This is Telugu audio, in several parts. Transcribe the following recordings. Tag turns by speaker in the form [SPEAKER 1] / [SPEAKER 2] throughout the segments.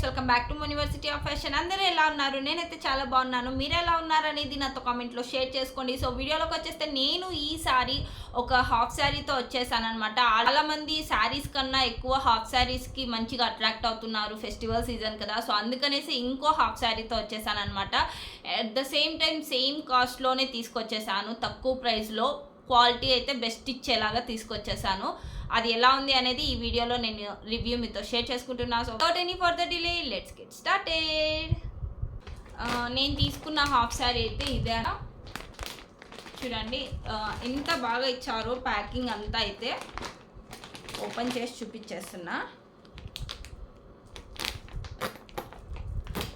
[SPEAKER 1] Welcome back to university of fashion. అందరూ ఎలా ఉన్నారు? నేనైతే చాలా బాగున్నాను. మీరు ఎలా ఉన్నారు అనేది నాతో కామెంట్లో షేర్ చేసుకోండి. సో వీడియోలోకి వచ్చేస్తే నేను ఈసారి ఒక హాఫ్ శారీతో వచ్చేసాను అనమాట. చాలా మంది శారీస్ కన్నా ఎక్కువ హాఫ్ శారీస్కి మంచిగా అట్రాక్ట్ అవుతున్నారు, ఫెస్టివల్ సీజన్ కదా. సో అందుకనేసి ఇంకో హాఫ్ శారీతో వచ్చేసాను అనమాట. At the same time same కాస్ట్లోనే తీసుకొచ్చేసాను, తక్కువ ప్రైస్లో క్వాలిటీ అయితే బెస్ట్ ఇచ్చేలాగా తీసుకొచ్చేసాను. అది ఎలా ఉంది అనేది ఈ వీడియోలో నేను రివ్యూ మీతో షేర్ చేసుకుంటున్నాను. So without any further delay let's get started. నేను తీసుకున్న హాఫ్ శారీ అయితే ఇదే. చూడండి ఎంత బాగా ఇచ్చారో ప్యాకింగ్ అంతా. అయితే ఓపెన్ చేసి చూపించేస్తున్నా.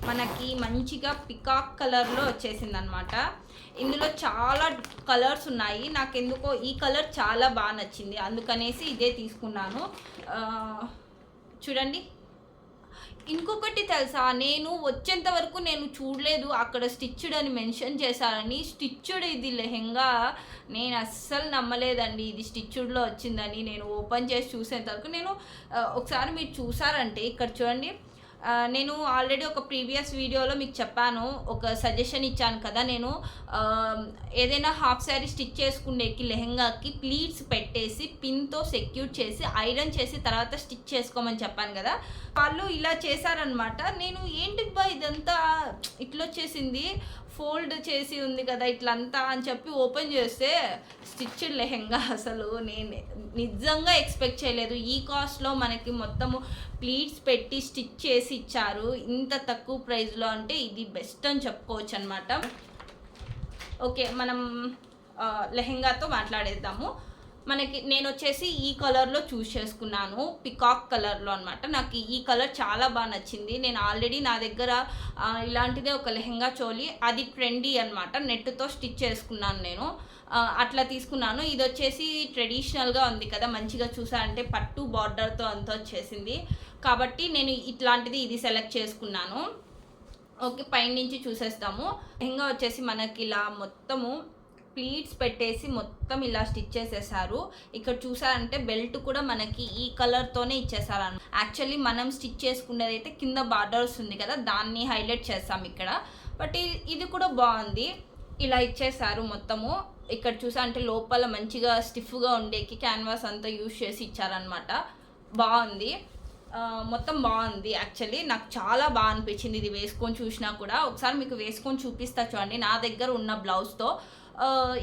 [SPEAKER 1] మనకి మంచిగా పికాక్ కలర్లో వచ్చేసింది అనమాట. ఇందులో చాలా కలర్స్ ఉన్నాయి. నాకు ఎందుకో ఈ కలర్ చాలా బాగా నచ్చింది, అందుకనేసి ఇదే తీసుకున్నాను. చూడండి, ఇంకొకటి తెలుసా, నేను వచ్చేంత వరకు నేను చూడలేదు అక్కడ స్టిచ్డ్ అని మెన్షన్ చేశారని. స్టిచ్డ్ ఇది లెహెంగా నేను అస్సలు నమ్మలేదండి, ఇది స్టిచ్డ్లో వచ్చిందని. నేను ఓపెన్ చేసి చూసేంత వరకు నేను ఒకసారి మీరు చూసారంటే ఇక్కడ చూడండి, నేను ఆల్రెడీ ఒక ప్రీవియస్ వీడియోలో మీకు చెప్పాను, ఒక సజెషన్ ఇచ్చాను కదా. నేను ఏదైనా హాఫ్ శారీ స్టిచ్ చేసుకునేకి లెహెంగాకి ప్లీట్స్ పెట్టేసి పిన్తో సెక్యూర్ చేసి ఐరన్ చేసి తర్వాత స్టిచ్ చేసుకోమని చెప్పాను కదా. వాళ్ళు ఇలా చేశారనమాట. నేను ఏంటిబ్బా ఇదంతా ఇట్లా వచ్చేసింది, ఫోల్డ్ చేసి ఉంది కదా ఇట్లంతా అని చెప్పి ఓపెన్ చేస్తే స్టిచ్డ్ లెహెంగా. అసలు నేను నిజంగా ఎక్స్పెక్ట్ చేయలేదు. ఈ కాస్ట్లో మనకి మొత్తము ప్లీట్స్ పెట్టి స్టిచ్ చేసి ఇచ్చారు ఇంత తక్కువ ప్రైస్లో. అంటే ఇది బెస్ట్ అని చెప్పుకోవచ్చు అనమాట. ఓకే, మనం లెహెంగాతో మాట్లాడేద్దాము. నేను వచ్చేసి ఈ కలర్లో చూస్ చేసుకున్నాను, పికాక్ కలర్లో అనమాట. నాకు ఈ కలర్ చాలా బాగా నచ్చింది. నేను ఆల్రెడీ నా దగ్గర ఇలాంటిదే ఒక లెహెంగా చోలి, అది ట్రెండీ అనమాట, నెట్తో స్టిచ్ చేసుకున్నాను నేను. అట్లా తీసుకున్నాను. ఇది వచ్చేసి ట్రెడిషనల్గా ఉంది కదా, మంచిగా చూసారంటే పట్టు బార్డర్తో అంతా వచ్చేసింది కాబట్టి నేను ఇట్లాంటిది ఇది సెలెక్ట్ చేసుకున్నాను. ఓకే, పైనుంచి చూసేస్తాము. లెహెంగా వచ్చేసి మనకి ఇలా మొత్తము ప్లీట్స్ పెట్టేసి మొత్తం ఇలా స్టిచ్ చేసేసారు. ఇక్కడ చూసారంటే బెల్ట్ కూడా మనకి ఈ కలర్తోనే ఇచ్చేసారు. యాక్చువల్లీ మనం స్టిచ్ చేసుకునేది అయితే కింద బార్డర్స్ ఉంది కదా, దాన్ని హైలైట్ చేస్తాం ఇక్కడ. బట్ ఇది కూడా బాగుంది, ఇలా ఇచ్చేసారు మొత్తము. ఇక్కడ చూసారంటే లోపల మంచిగా స్టిఫ్గా ఉండేకి క్యాన్వాస్ అంతా యూజ్ చేసి ఇచ్చారనమాట. బాగుంది, మొత్తం బాగుంది. యాక్చువల్లీ నాకు చాలా బాగా అనిపించింది ఇది వేసుకొని చూసినా కూడా. ఒకసారి మీకు వేసుకొని చూపిస్తా చూడండి, నా దగ్గర ఉన్న బ్లౌజ్తో.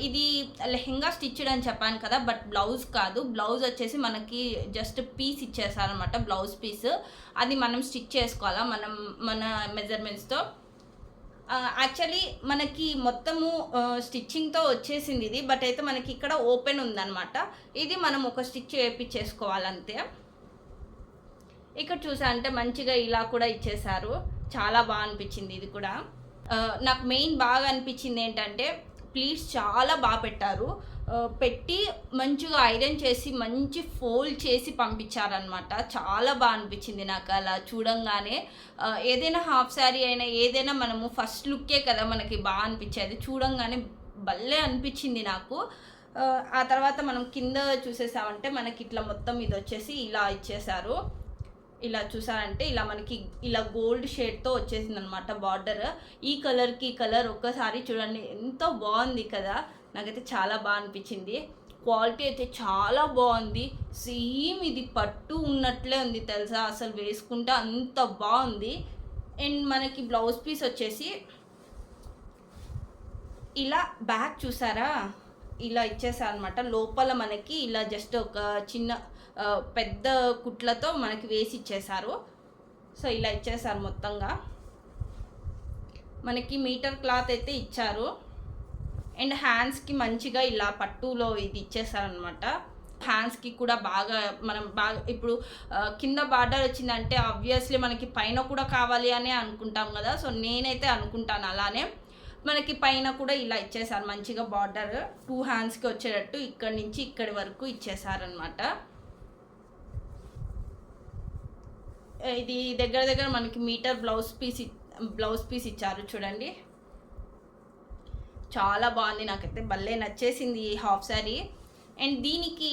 [SPEAKER 1] ఇది లెహెంగా స్టిచ్డ్ అని చెప్పాను కదా, బట్ బ్లౌజ్ కాదు. బ్లౌజ్ వచ్చేసి మనకి జస్ట్ పీస్ ఇచ్చేసారనమాట, బ్లౌజ్ పీస్. అది మనం స్టిచ్ చేసుకోవాలా మన మెజర్మెంట్స్తో. యాక్చువల్లీ మనకి మొత్తము స్టిచ్చింగ్తో వచ్చేసింది ఇది, బట్ అయితే మనకి ఇక్కడ ఓపెన్ ఉందన్నమాట. ఇది మనం ఒక స్టిచ్ వేయించేసుకోవాలంతే. ఇక్కడ చూసా అంటే మంచిగా ఇలా కూడా ఇచ్చేసారు, చాలా బాగా అనిపించింది ఇది కూడా. నాకు మెయిన్ బాగా అనిపించింది ఏంటంటే ప్లీట్స్ చాలా బాగా పెట్టారు. పెట్టి మంచిగా ఐరన్ చేసి మంచి ఫోల్డ్ చేసి పంపించారనమాట. చాలా బాగా అనిపించింది నాకు అలా చూడంగానే. ఏదైనా హాఫ్ శారీ అయినా ఏదైనా మనము ఫస్ట్ లుక్కే కదా మనకి బాగా అనిపించేది, చూడంగానే భలే అనిపించింది నాకు. ఆ తర్వాత మనం కింద చూసేసామంటే మనకి ఇట్లా మొత్తం ఇది వచ్చేసి ఇలా ఇచ్చేసారు. ఇలా చూసారంటే ఇలా మనకి ఇలా గోల్డ్ షేడ్తో వచ్చేసింది అనమాట బార్డర్. ఈ కలర్కి కలర్ ఒక్కసారి చూడండి, ఎంత బాగుంది కదా. నాకైతే చాలా బాగా అనిపించింది. క్వాలిటీ అయితే చాలా బాగుంది, సేమ్ ఇది పట్టు ఉన్నట్లే ఉంది తెలుసా. అసలు వేసుకుంటే అంత బాగుంది. అండ్ మనకి బ్లౌజ్ పీస్ వచ్చేసి ఇలా బ్యాక్ చూసారా, ఇలా ఇచ్చేసారనమాట. లోపల మనకి ఇలా జస్ట్ ఒక చిన్న పెద్ద కుట్లతో మనకి వేసి ఇచ్చేసారు. సో ఇలా ఇచ్చేసారు మొత్తంగా. మనకి మీటర్ క్లాత్ అయితే ఇచ్చారు. అండ్ హ్యాండ్స్కి మంచిగా ఇలా పట్టులో ఇది ఇచ్చేసారనమాట. హ్యాండ్స్కి కూడా మనం బాగా ఇప్పుడు కింద బార్డర్ వచ్చిందంటే ఆబ్వియస్లీ మనకి పైన కూడా కావాలి అని అనుకుంటాం కదా. సో నేనైతే అనుకుంటాను అలానే. మనకి పైన కూడా ఇలా ఇచ్చేసారు మంచిగా బార్డర్ 2 హ్యాండ్స్కి వచ్చేటట్టు ఇక్కడి నుంచి ఇక్కడి వరకు ఇచ్చేసారనమాట. ఇది దగ్గర దగ్గర మనకి metre blouse piece blouse piece ఇచ్చారు చూడండి. చాలా బాగుంది, నాకైతే భలే నచ్చేసింది ఈ హాఫ్ శారీ. అండ్ దీనికి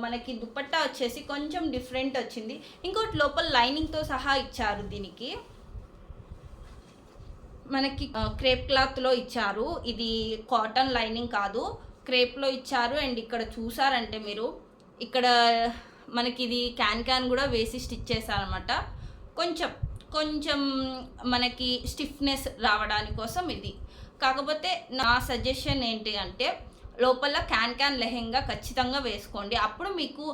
[SPEAKER 1] మనకి దుపట్టా వచ్చేసి కొంచెం డిఫరెంట్ వచ్చింది. ఇంకోటి లోపల లైనింగ్తో సహా ఇచ్చారు. దీనికి మనకి క్రేప్ క్లాత్లో ఇచ్చారు. ఇది కాటన్ లైనింగ్ కాదు, క్రేప్లో ఇచ్చారు. అండ్ ఇక్కడ చూసారంటే మీరు, ఇక్కడ మనకి ఇది క్యాన్ కూడా వేసి స్టిచ్ చేశారనమాట. కొంచెం మనకి స్టిఫ్నెస్ రావడానికి కోసం ఇది. కాకపోతే నా సజెషన్ ఏంటి అంటే, లోపల క్యాన్ లెహెంగా ఖచ్చితంగా వేసుకోండి. అప్పుడు మీకు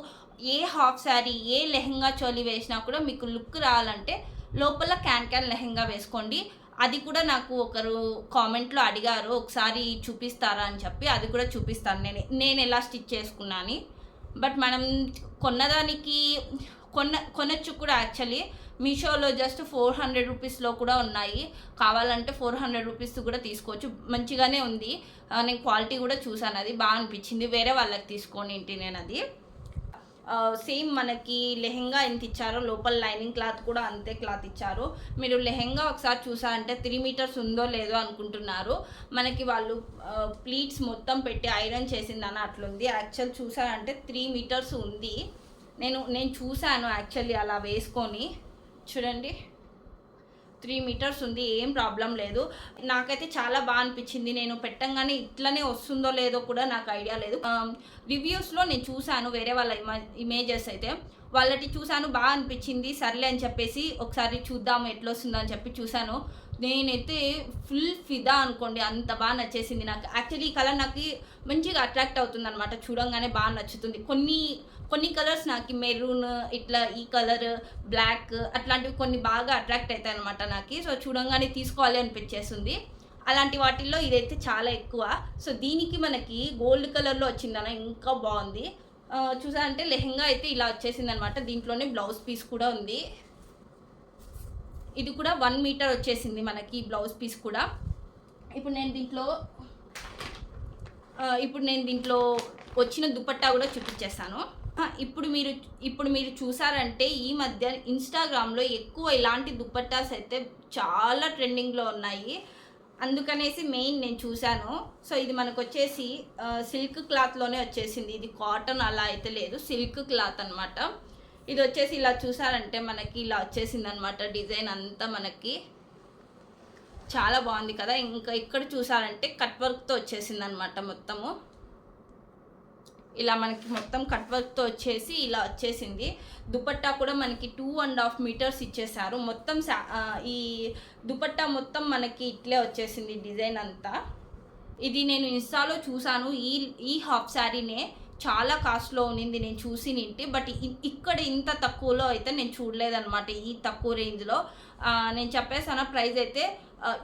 [SPEAKER 1] ఏ హాఫ్ శారీ, ఏ లెహెంగా చోలి వేసినా కూడా మీకు లుక్ రావాలంటే లోపల క్యాన్ లెహెంగా వేసుకోండి. అది కూడా నాకు ఒకరు కామెంట్లో అడిగారు, ఒకసారి చూపిస్తారా అని చెప్పి. అది కూడా చూపిస్తాను నేను ఎలా స్టిచ్ చేసుకున్నాను. బట్ మనం కొన్నదానికి కొనొచ్చు కూడా. యాక్చువల్లీ మీషోలో జస్ట్ 400 రూపీస్లో కూడా ఉన్నాయి. కావాలంటే 400 రూపీస్ కూడా తీసుకోవచ్చు, మంచిగానే ఉంది. నేను క్వాలిటీ కూడా చూసాను, అది బాగా అనిపించింది. వేరే వాళ్ళకి తీసుకొని నేను అది సేమ్ మనకి లెహెంగా ఎంత ఇచ్చారో లోపల లైనింగ్ క్లాత్ కూడా అంతే క్లాత్ ఇచ్చారు. మీరు లెహెంగా ఒకసారి చూసారంటే 3 మీటర్స్ ఉందో లేదో అనుకుంటున్నారు. మనకి వాళ్ళు ప్లీట్స్ మొత్తం పెట్టి ఐరన్ చేసిందని అట్లుంది. యాక్చువల్ చూసారంటే 3 మీటర్స్ ఉంది. నేను చూసాను యాక్చువల్లీ అలా వేసుకొని. చూడండి 3 మీటర్స్ ఉంది, ఏం ప్రాబ్లం లేదు. నాకైతే చాలా బాగా అనిపించింది. నేను పెట్టంగానే ఇట్లనే వస్తుందో లేదో కూడా నాకు ఐడియా లేదు. రివ్యూస్లో నేను చూశాను, వేరే వాళ్ళ ఇమేజెస్ అయితే వాళ్ళటి చూశాను, బాగా అనిపించింది. సర్లే అని చెప్పేసి ఒకసారి చూద్దాము ఎట్లా వస్తుందో అని చెప్పి చూశాను. నేనైతే ఫుల్ ఫిదా అనుకోండి, అంత బాగా నచ్చేసింది నాకు. యాక్చువల్లీ ఈ కలర్ నాకు మంచిగా అట్రాక్ట్ అవుతుంది అనమాట, చూడంగానే బాగా నచ్చుతుంది. కొన్ని కలర్స్ నాకు మెరూన్, ఇట్లా ఈ కలర్, బ్లాక్ అట్లాంటివి కొన్ని బాగా అట్రాక్ట్ అవుతాయి అనమాట నాకు. సో చూడంగానే తీసుకోవాలి అనిపించేస్తుంది. అలాంటి వాటిల్లో ఇదైతే చాలా ఎక్కువ. సో దీనికి మనకి గోల్డ్ కలర్లో వచ్చిందన్న, ఇంకా బాగుంది. చూసారంటే లెహెంగా అయితే ఇలా వచ్చేసింది అనమాట. దీంట్లోనే బ్లౌజ్ పీస్ కూడా ఉంది. ఇది కూడా 1 మీటర్ వచ్చేసింది మనకి బ్లౌజ్ పీస్ కూడా. ఇప్పుడు నేను దీంట్లో వచ్చిన దుపట్టా కూడా చూపించేస్తాను. ఇప్పుడు మీరు చూసారంటే ఈ మధ్య ఇన్స్టాగ్రామ్లో ఎక్కువ ఇలాంటి దుపట్టాస్ అయితే చాలా ట్రెండింగ్లో ఉన్నాయి. అందుకనేసి మెయిన్ నేను చూశాను. సో ఇది మనకు వచ్చేసి సిల్క్ క్లాత్లోనే వచ్చేసింది. ఇది కాటన్ అలా అయితే లేదు, సిల్క్ క్లాత్ అనమాట. ఇది వచ్చేసి ఇలా చూసారంటే మనకి ఇలా వచ్చేసింది అనమాట. డిజైన్ అంతా మనకి చాలా బాగుంది కదా. ఇంకా ఇక్కడ చూసారంటే కట్ వర్క్తో వచ్చేసింది అనమాట. మొత్తము ఇలా మనకి మొత్తం కట్ వర్క్తో వచ్చేసి ఇలా వచ్చేసింది. దుపట్టా కూడా మనకి 2.5 మీటర్స్ ఇచ్చేసారు. మొత్తం ఈ దుపట్టా మొత్తం మనకి ఇట్లే వచ్చేసింది డిజైన్ అంతా. ఇది నేను ఇన్స్టాలో చూసాను. ఈ హాఫ్ శారీనే చాలా కాస్ట్లో ఉన్నింది నేను చూసి నింటి. బట్ ఇక్కడ ఇంత తక్కువలో అయితే నేను చూడలేదన్నమాట. ఈ తక్కువ రేంజ్లో నేను చెప్పేసాను ప్రైస్ అయితే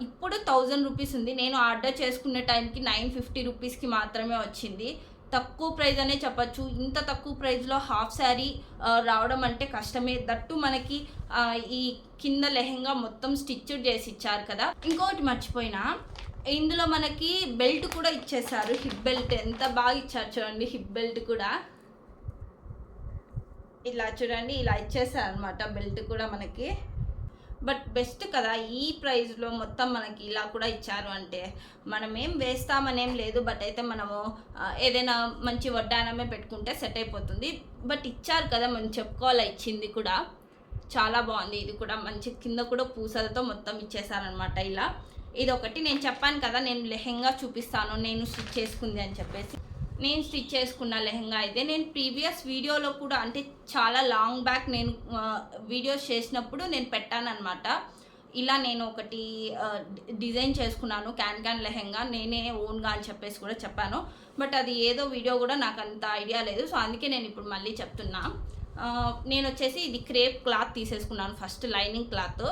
[SPEAKER 1] ఇప్పుడు 1000 రూపీస్ ఉంది. నేను ఆర్డర్ చేసుకునే టైంకి 950 రూపీస్కి మాత్రమే వచ్చింది. తక్కువ ప్రైస్ అనే చెప్పచ్చు. ఇంత తక్కువ ప్రైస్లో హాఫ్ శారీ రావడం అంటే కష్టమే. దట్టు మనకి ఈ కింద లెహెంగా మొత్తం స్టిచ్డ్ చేసి ఇచ్చారు కదా. ఇంకోటి మర్చిపోయినా, ఇందులో మనకి బెల్ట్ కూడా ఇచ్చేసారు. హిప్ బెల్ట్ ఎంత బాగా ఇచ్చారు చూడండి. హిప్ బెల్ట్ కూడా ఇలా చూడండి, ఇలా ఇచ్చేసారు అనమాట బెల్ట్ కూడా మనకి. బట్ బెస్ట్ కదా ఈ ప్రైస్లో మొత్తం మనకి ఇలా కూడా ఇచ్చారు అంటే. మనం ఏం వేస్తామనేం లేదు, బట్ అయితే మనము ఏదైనా మంచి వడ్డానమే పెట్టుకుంటే సెట్ అయిపోతుంది. బట్ ఇచ్చారు కదా, మనం చెప్పుకోవాలి. ఇచ్చింది కూడా చాలా బాగుంది. ఇది కూడా మంచి కింద కూడా పూసలతో మొత్తం ఇచ్చేసారనమాట. ఇలా ఇది ఒకటి నేను చెప్పాను కదా, నేను లెహెంగా చూపిస్తాను నేను స్టిచ్ చేసుకుంది అని చెప్పేసి. నేను స్టిచ్ చేసుకున్న లెహెంగా అయితే నేను ప్రీవియస్ వీడియోలో కూడా, అంటే చాలా లాంగ్ బ్యాక్ నేను వీడియోస్ చేసినప్పుడు నేను పెట్టాను అనమాట. ఇలా నేను ఒకటి డిజైన్ చేసుకున్నాను క్యాన్ లెహెంగా, నేనే ఓన్గా అని చెప్పేసి కూడా చెప్పాను. బట్ అది ఏదో వీడియో కూడా నాకు అంత ఐడియా లేదు. సో అందుకే నేను ఇప్పుడు మళ్ళీ చెప్తున్నా. నేను వచ్చేసి ఇది క్రేప్ క్లాత్ తీసేసుకున్నాను ఫస్ట్, లైనింగ్ క్లాత్.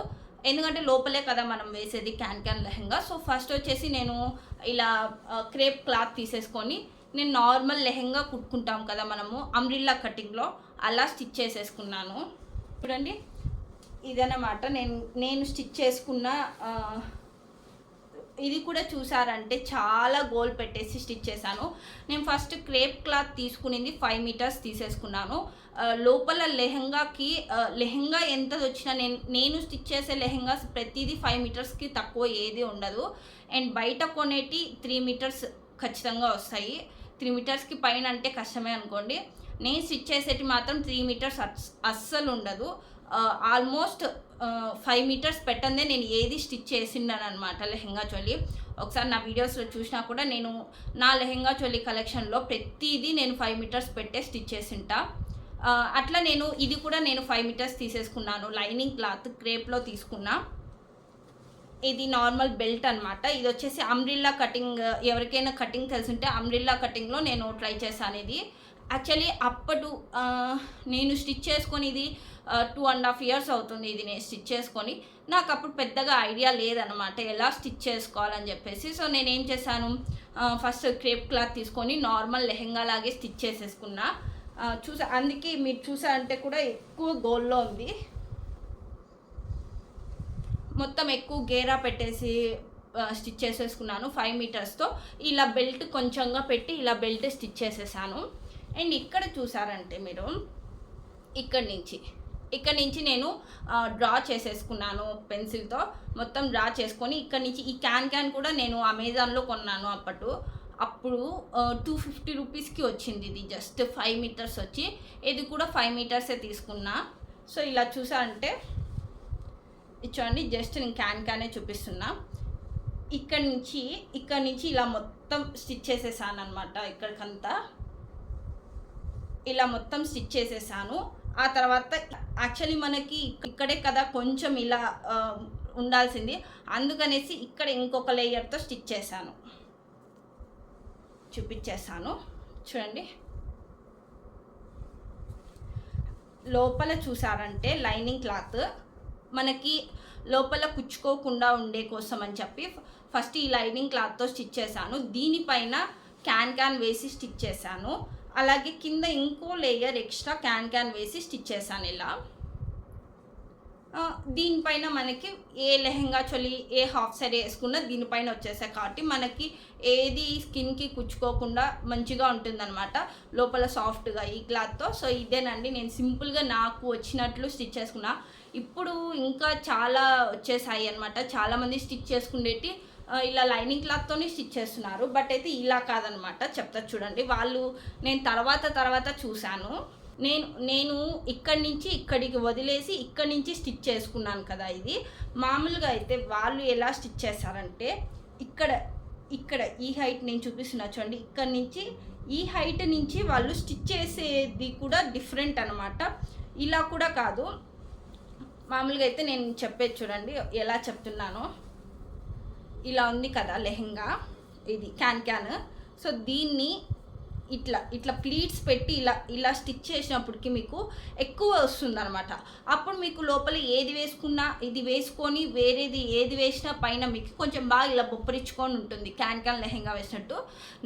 [SPEAKER 1] ఎందుకంటే లోపలే కదా మనం వేసేది క్యాన్ లెహెంగా. సో ఫస్ట్ వచ్చేసి నేను ఇలా క్రేప్ క్లాత్ తీసేసుకొని నేను నార్మల్ లెహెంగా కుట్టుకుంటాం కదా మనము అంబ్రిల్లా కటింగ్లో, అలా స్టిచ్ చేసేసుకున్నాను. చూడండి ఇదన్నమాట నేను స్టిచ్ చేసుకున్న ఇది కూడా చూసారంటే చాలా గోల్ పెట్టేసి స్టిచ్ చేశాను. నేను ఫస్ట్ క్రేప్ క్లాత్ తీసుకునింది 5 మీటర్స్ తీసేసుకున్నాను. లోపల లెహెంగా ఎంత వచ్చినా నేను స్టిచ్ చేసే లెహెంగాస్ ప్రతిదీ 5 మీటర్స్కి తక్కువ ఏది ఉండదు. అండ్ బయట కొనేటి 3 మీటర్స్ ఖచ్చితంగా వస్తాయి. 3 మీటర్స్కి పైన అంటే కష్టమే అనుకోండి. నేను స్టిచ్ చేసేటి మాత్రం 3 మీటర్స్ అస్సలు ఉండదు. ఆల్మోస్ట్ 5 మీటర్స్ పెట్టందే నేను ఏది స్టిచ్ చేసిండాను అనమాట లెహెంగా చోలీ. ఒకసారి నా వీడియోస్లో చూసినా కూడా నేను నా లెహెంగా చోలీ కలెక్షన్లో ప్రతిదీ నేను 5 మీటర్స్ పెట్టే స్టిచ్ చేసింటా. అట్లా ఇది కూడా నేను 5 మీటర్స్ తీసేసుకున్నాను. లైనింగ్ క్లాత్ క్రేప్లో తీసుకున్నా. ఇది నార్మల్ బెల్ట్ అనమాట. ఇది వచ్చేసి అంబ్రిల్లా కటింగ్. ఎవరికైనా కటింగ్ తెలుసుంటే అంబ్రిల్లా కటింగ్లో నేను ట్రై చేశాను. ఇది యాక్చువల్లీ నేను స్టిచ్ చేసుకొని ఇది 2.5 years అవుతుంది. ఇది నేను స్టిచ్ చేసుకొని నాకు అప్పుడు పెద్దగా ఐడియా లేదనమాట ఎలా స్టిచ్ చేసుకోవాలని చెప్పేసి. సో నేనేం చేశాను, ఫస్ట్ క్రేప్ క్లాత్ తీసుకొని నార్మల్ లెహెంగా లాగే స్టిచ్ చేసేసుకున్నా. అందుకే మీరు చూసారంటే కూడా ఎక్కువ గోల్లో ఉంది. మొత్తం ఎక్కువ గేరా పెట్టేసి స్టిచ్ చేసేసుకున్నాను 5 మీటర్స్తో. ఇలా బెల్ట్ కొంచెంగా పెట్టి ఇలా బెల్ట్ స్టిచ్ చేసేసాను. అండ్ ఇక్కడ చూసారంటే మీరు ఇక్కడ నుంచి నేను డ్రా చేసేసుకున్నాను పెన్సిల్తో. మొత్తం డ్రా చేసుకొని ఇక్కడ నుంచి ఈ క్యాన్ కూడా నేను అమెజాన్లో కొన్నాను. అప్పుడు 250 రూపీస్కి వచ్చింది. ఇది జస్ట్ 5 మీటర్స్ వచ్చి, ఇది కూడా 5 మీటర్సే తీసుకున్నా. సో ఇలా చూసారంటే చూడండి, జస్ట్ నేను క్యానే చూపిస్తున్నా. ఇక్కడ నుంచి ఇలా మొత్తం స్టిచ్ చేసేసాను అనమాట. ఇక్కడికంతా ఇలా మొత్తం స్టిచ్ చేసేసాను. ఆ తర్వాత యాక్చువల్లీ మనకి ఇక్కడే కదా కొంచెం ఇలా ఉండాల్సింది, అందుకనేసి ఇక్కడ ఇంకొక లేయర్తో స్టిచ్ చేశాను. చూపించేస్తాను చూడండి. లోపల చూసారంటే లైనింగ్ క్లాత్ మనకి లోపల కుచ్చుకోకుండా ఉండే కోసం అని చెప్పి ఫస్ట్ ఈ లైనింగ్ క్లాత్తో స్టిచ్ చేశాను. దీనిపైన క్యాన్ వేసి స్టిచ్ చేశాను. అలాగే కింద ఇంకో లేయర్ ఎక్స్ట్రా క్యాన్ వేసి స్టిచ్ చేశాను ఇలా. దీనిపైన మనకి ఏ లెహెంగా చోలీ ఏ హాఫ్ సారీ వేసుకున్నా దీనిపైన వచ్చేసాయి కాబట్టి మనకి ఏది స్కిన్కి కుచ్చుకోకుండా మంచిగా ఉంటుందన్నమాట, లోపల సాఫ్ట్గా ఈ క్లాత్తో. సో ఇదేనండి, నేను సింపుల్గా నాకు వచ్చినట్లు స్టిచ్ చేసుకున్నా. ఇప్పుడు ఇంకా చాలా వచ్చేసాయి అనమాట. చాలామంది స్టిచ్ చేసుకునేటి ఇలా లైనింగ్ క్లాత్తోనే స్టిచ్ చేస్తున్నారు. బట్ అయితే ఇలా కాదనమాట, చెప్తా చూడండి. నేను తర్వాత చూశాను. నేను ఇక్కడి నుంచి ఇక్కడికి వదిలేసి ఇక్కడి నుంచి స్టిచ్ చేసుకున్నాను కదా. ఇది మామూలుగా అయితే వాళ్ళు ఎలా స్టిచ్ చేస్తారంటే ఇక్కడ ఈ హైట్ నేను చూపిస్తున్నా చూడండి. ఇక్కడ నుంచి ఈ హైట్ నుంచి వాళ్ళు స్టిచ్ చేసేది కూడా డిఫరెంట్ అనమాట. ఇలా కూడా కాదు, మామూలుగా అయితే నేను చెప్పేది చూడండి ఎలా చెప్తున్నానో. ఇలా ఉంది కదా లెహెంగా, ఇది క్యాన్. సో దీన్ని ఇట్లా ప్లీట్స్ పెట్టి ఇలా స్టిచ్ చేసినప్పటికి మీకు ఎక్కువ వస్తుంది అనమాట. అప్పుడు మీకు లోపల ఏది వేసుకున్నా ఇది వేసుకొని వేరేది ఏది వేసినా పైన మీకు కొంచెం బాగా ఇలా బొప్పరించుకొని ఉంటుంది. క్యాన్ లెహెంగా వేసినట్టు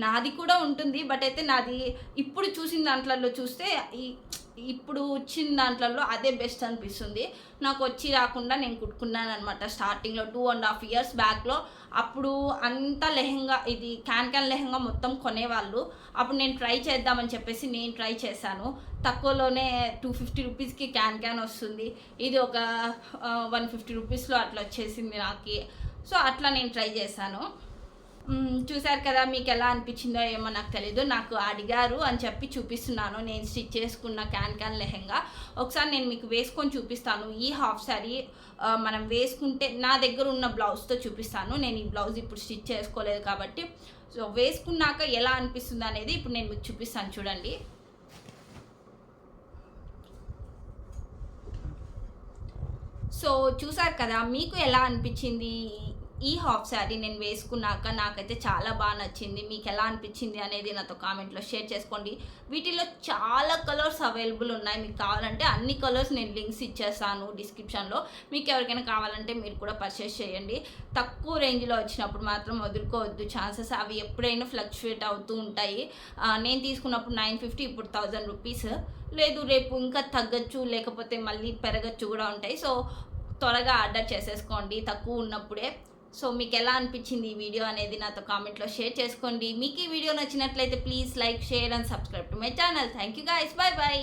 [SPEAKER 1] నాది కూడా ఉంటుంది. బట్ అయితే నాది ఇప్పుడు చూసిన దాంట్లలో చూస్తే ఇప్పుడు వచ్చిన దాంట్లలో అదే బెస్ట్ అనిపిస్తుంది. నాకు వచ్చి రాకుండా నేను కుట్టుకున్నాను అనమాట స్టార్టింగ్లో 2.5 years బ్యాక్లో. అప్పుడు అంతా లెహెంగా, ఇది క్యాన్ లెహెంగా మొత్తం కొనేవాళ్ళు. అప్పుడు నేను ట్రై చేద్దామని చెప్పేసి నేను ట్రై చేశాను. తక్కువలోనే 250 రూపీస్కి క్యాన్ వస్తుంది. ఇది ఒక 150 రూపీస్లో అట్లా వచ్చేసింది నాకు. సో అట్లా నేను ట్రై చేశాను. చూశారు కదా, మీకు ఎలా అనిపించిందో ఏమో నాకు తెలీదు. నాకు అడిగారు అని చెప్పి చూపిస్తున్నాను నేను స్టిచ్ చేసుకున్న క్యాన్ లెహెంగా. ఒకసారి నేను మీకు వేసుకొని చూపిస్తాను. ఈ హాఫ్ సారీ మనం వేసుకుంటే నా దగ్గర ఉన్న బ్లౌజ్తో చూపిస్తాను. నేను ఈ బ్లౌజ్ ఇప్పుడు స్టిచ్ చేసుకోలేదు కాబట్టి. సో వేసుకున్నాక ఎలా అనిపిస్తుంది అనేది ఇప్పుడు నేను మీకు చూపిస్తాను చూడండి. సో చూసారు కదా, మీకు ఎలా అనిపించింది ఈ హాఫ్ శారీ నేను వేసుకున్నాక? నాకైతే చాలా బాగా నచ్చింది. మీకు ఎలా అనిపించింది అనేది నాతో కామెంట్లో షేర్ చేసుకోండి. వీటిలో చాలా కలర్స్ అవైలబుల్ ఉన్నాయి. మీకు కావాలంటే అన్ని కలర్స్ నేను లింక్స్ ఇచ్చేస్తాను డిస్క్రిప్షన్లో. మీకు ఎవరికైనా కావాలంటే మీరు కూడా పర్చేస్ చేయండి. తక్కువ రేంజ్లో వచ్చినప్పుడు మాత్రం వదులుకోవద్దు ఛాన్సెస్. అవి ఎప్పుడైనా ఫ్లక్చువేట్ అవుతూ ఉంటాయి. నేను తీసుకున్నప్పుడు 950, ఇప్పుడు 1000 రూపీస్. లేదు రేపు ఇంకా తగ్గచ్చు, లేకపోతే మళ్ళీ పెరగచ్చు కూడా ఉంటాయి. సో త్వరగా ఆర్డర్ చేసేసుకోండి తక్కువ ఉన్నప్పుడే. సో మీకు ఎలా అనిపించింది ఈ వీడియో అనేది నాతో కామెంట్లో షేర్ చేసుకోండి. మీకు ఈ వీడియో నచ్చినట్లయితే please like, share and subscribe to my channel. Thank you guys. By by.